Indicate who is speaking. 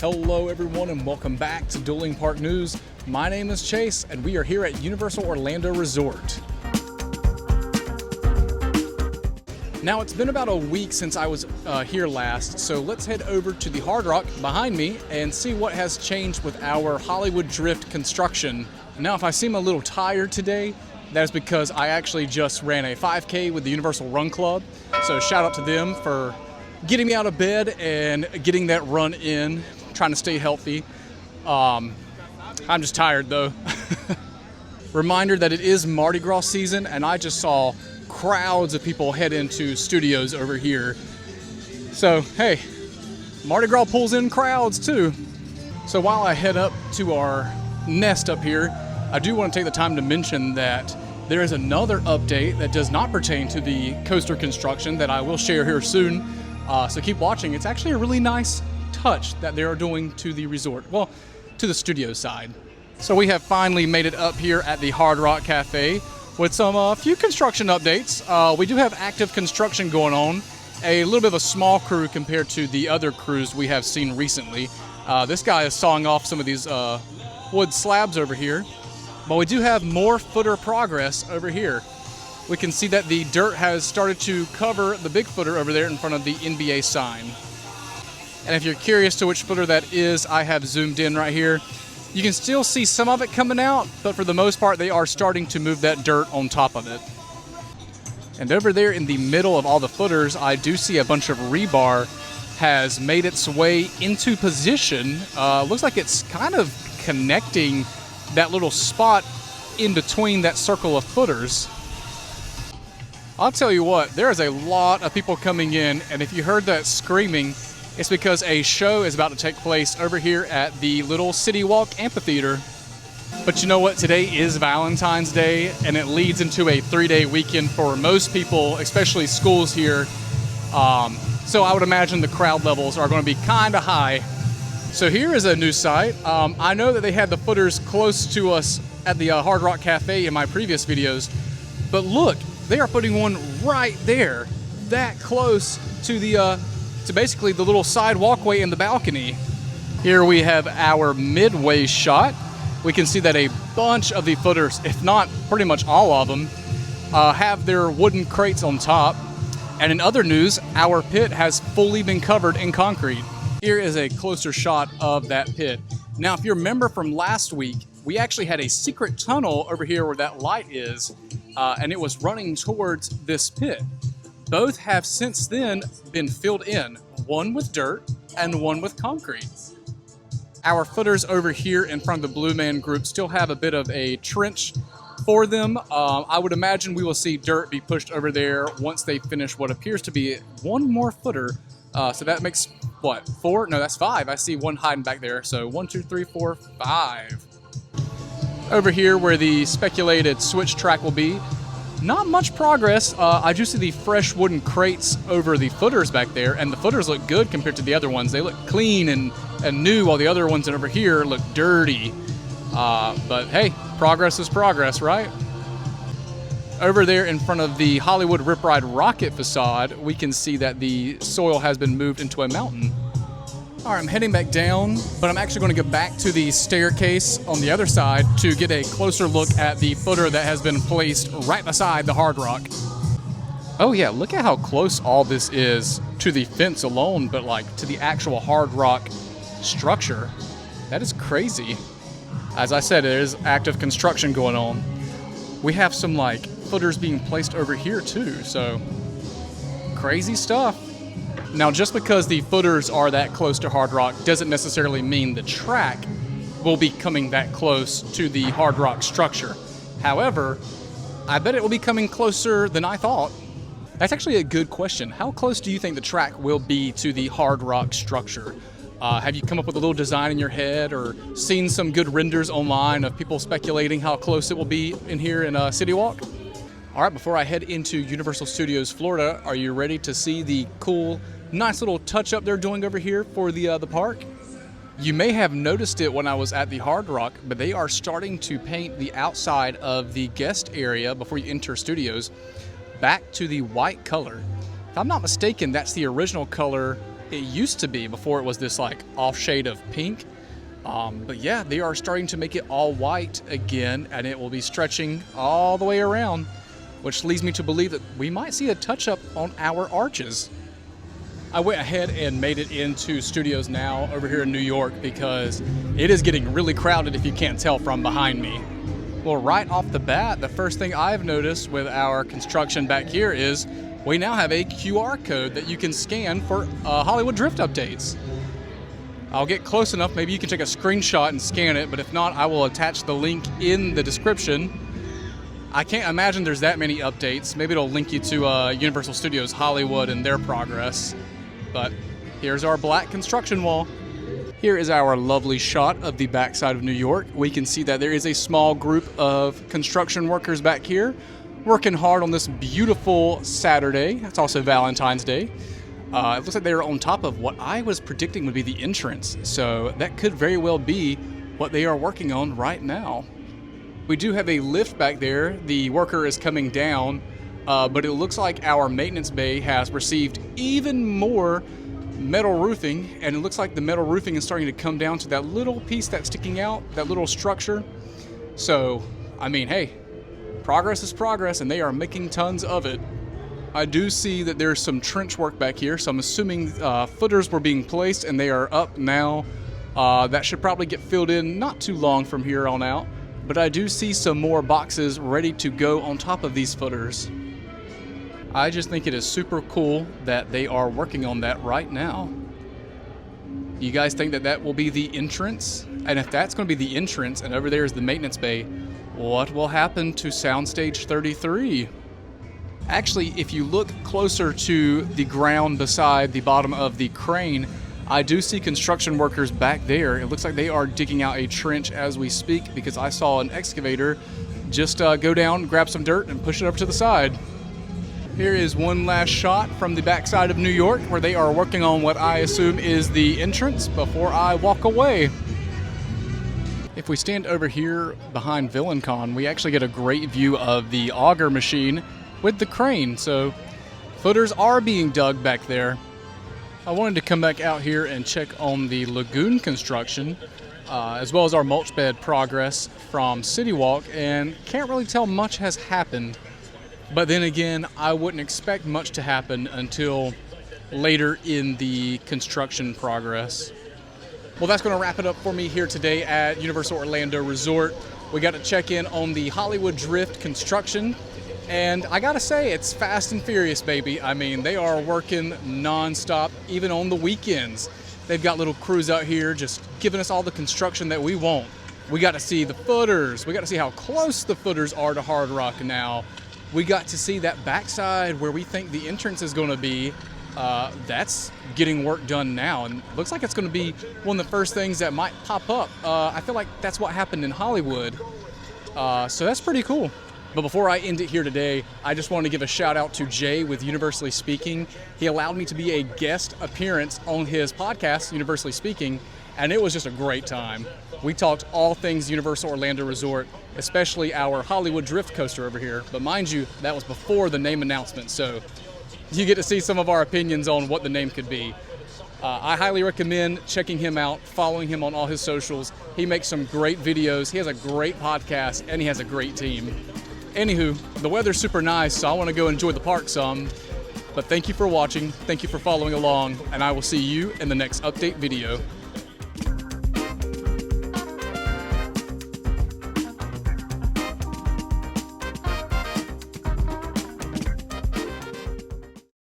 Speaker 1: Hello everyone and welcome back to Dueling Park News. My name is Chase and we are here at Universal Orlando Resort. Now it's been about a week since I was here last, so let's head over to the Hard Rock behind me and see what has changed with our Hollywood Drift construction. Now if I seem a little tired today, that is because I actually just ran a 5K with the Universal Run Club, so shout out to them for getting me out of bed and getting that run in, trying to stay healthy. I'm just tired though. Reminder that it is Mardi Gras season and I just saw crowds of people head into studios over here. So hey, Mardi Gras pulls in crowds too. So while I head up to our nest up here, I do want to take the time to mention that there is another update that does not pertain to the coaster construction that I will share here soon. So keep watching. It's actually a really nice touch that they are doing to the resort, well, to the studio side. So we have finally made it up here at the Hard Rock Cafe with some few construction updates. We do have active construction going on, a little bit of a small crew compared to the other crews we have seen recently. This guy is sawing off some of these wood slabs over here, but we do have more footer progress over here. We can see that the dirt has started to cover the big footer over there in front of the NBA sign. And if you're curious to which footer that is, I have zoomed in right here. You can still see some of it coming out, but for the most part, they are starting to move that dirt on top of it. And over there in the middle of all the footers, I do see a bunch of rebar has made its way into position. Looks like it's kind of connecting that little spot in between that circle of footers. I'll tell you what, there is a lot of people coming in, and if you heard that screaming, it's because a show is about to take place over here at the little City Walk Amphitheater. But you know what? Today is Valentine's Day, and it leads into a 3-day weekend for most people, especially schools here. So I would imagine the crowd levels are going to be kind of high. So here is a new site. I know that they had the footers close to us at the Hard Rock Cafe in my previous videos, but look, they are putting one right there, that close to the to basically the little side walkway in the balcony. Here we have our midway shot. We can see that a bunch of the footers, if not pretty much all of them, have their wooden crates on top. And in other news, our pit has fully been covered in concrete. Here is a closer shot of that pit. Now, if you remember from last week, we actually had a secret tunnel over here where that light is, and it was running towards this pit. Both have since then been filled in, one with dirt and one with concrete. Our footers over here in front of the Blue Man Group still have a bit of a trench for them. I would imagine we will see dirt be pushed over there once they finish what appears to be one more footer. So that makes, what, 4? No, that's 5. I see one hiding back there. So 1, 2, 3, 4, 5. Over here where the speculated switch track will be, not much progress. I do see the fresh wooden crates over the footers back there, and the footers look good compared to the other ones. They look clean and new, while the other ones over here look dirty. But hey, progress is progress, right? Over there in front of the Hollywood Rip Ride rocket facade, we can see that the soil has been moved into a mountain. All right, I'm heading back down, but I'm actually going to go back to the staircase on the other side to get a closer look at the footer that has been placed right beside the Hard Rock. Oh yeah, look at how close all this is to the fence alone, but like to the actual Hard Rock structure. That is crazy. As I said, there is active construction going on. We have some like footers being placed over here too, so crazy stuff. Now, just because the footers are that close to Hard Rock doesn't necessarily mean the track will be coming that close to the Hard Rock structure. However, I bet it will be coming closer than I thought. That's actually a good question. How close do you think the track will be to the Hard Rock structure? Have you come up with a little design in your head or seen some good renders online of people speculating how close it will be in here in City Walk? All right, before I head into Universal Studios Florida, are you ready to see the cool, nice little touch-up they're doing over here for the park? You may have noticed it when I was at the Hard Rock, but they are starting to paint the outside of the guest area before you enter studios back to the white color. If I'm not mistaken, that's the original color it used to be before it was this like off shade of pink. But yeah, they are starting to make it all white again, and it will be stretching all the way around, which leads me to believe that we might see a touch-up on our arches. I went ahead and made it into studios now over here in New York because it is getting really crowded if you can't tell from behind me. Well, right off the bat, the first thing I've noticed with our construction back here is we now have a QR code that you can scan for Hollywood Drift updates. I'll get close enough, maybe you can take a screenshot and scan it, but if not, I will attach the link in the description. I can't imagine there's that many updates. Maybe it'll link you to Universal Studios Hollywood and their progress. But here's our black construction wall. Here is our lovely shot of the backside of New York. We can see that there is a small group of construction workers back here working hard on this beautiful Saturday. It's also Valentine's Day. It looks like they're on top of what I was predicting would be the entrance, so that could very well be what they are working on right now. We do have a lift back there. The worker is coming down, but it looks like our maintenance bay has received even more metal roofing, and it looks like the metal roofing is starting to come down to that little piece that's sticking out, that little structure. So, I mean, hey, progress is progress, and they are making tons of it. I do see that there's some trench work back here, so I'm assuming footers were being placed and they are up now. That should probably get filled in not too long from here on out, but I do see some more boxes ready to go on top of these footers. I just think it is super cool that they are working on that right now. You guys think that that will be the entrance? And if that's going to be the entrance and over there is the maintenance bay, what will happen to Soundstage 33? Actually, if you look closer to the ground beside the bottom of the crane, I do see construction workers back there. It looks like they are digging out a trench as we speak because I saw an excavator just go down, grab some dirt, and push it over to the side. Here is one last shot from the backside of New York where they are working on what I assume is the entrance before I walk away. If we stand over here behind VillainCon, we actually get a great view of the auger machine with the crane, so footers are being dug back there. I wanted to come back out here and check on the lagoon construction, as well as our mulch bed progress from City Walk, and can't really tell much has happened. But then again, I wouldn't expect much to happen until later in the construction progress. Well, that's going to wrap it up for me here today at Universal Orlando Resort. We got to check in on the Hollywood Drift construction. And I gotta say, it's fast and furious, baby. I mean, they are working non-stop, even on the weekends. They've got little crews out here just giving us all the construction that we want. We got to see the footers. We got to see how close the footers are to Hard Rock now. We got to see that backside where we think the entrance is going to be. That's getting work done now, and looks like it's going to be one of the first things that might pop up. I feel like that's what happened in Hollywood. So that's pretty cool. But before I end it here today, I just want to give a shout out to Jay with Universally Speaking. He allowed me to be a guest appearance on his podcast, Universally Speaking, and it was just a great time. We talked all things Universal Orlando Resort, especially our Hollywood Drift coaster over here. But mind you, that was before the name announcement, so you get to see some of our opinions on what the name could be. I highly recommend checking him out, following him on all his socials. He makes some great videos, he has a great podcast, and he has a great team. Anywho, the weather's super nice, so I want to go enjoy the park some. But thank you for watching, thank you for following along, and I will see you in the next update video.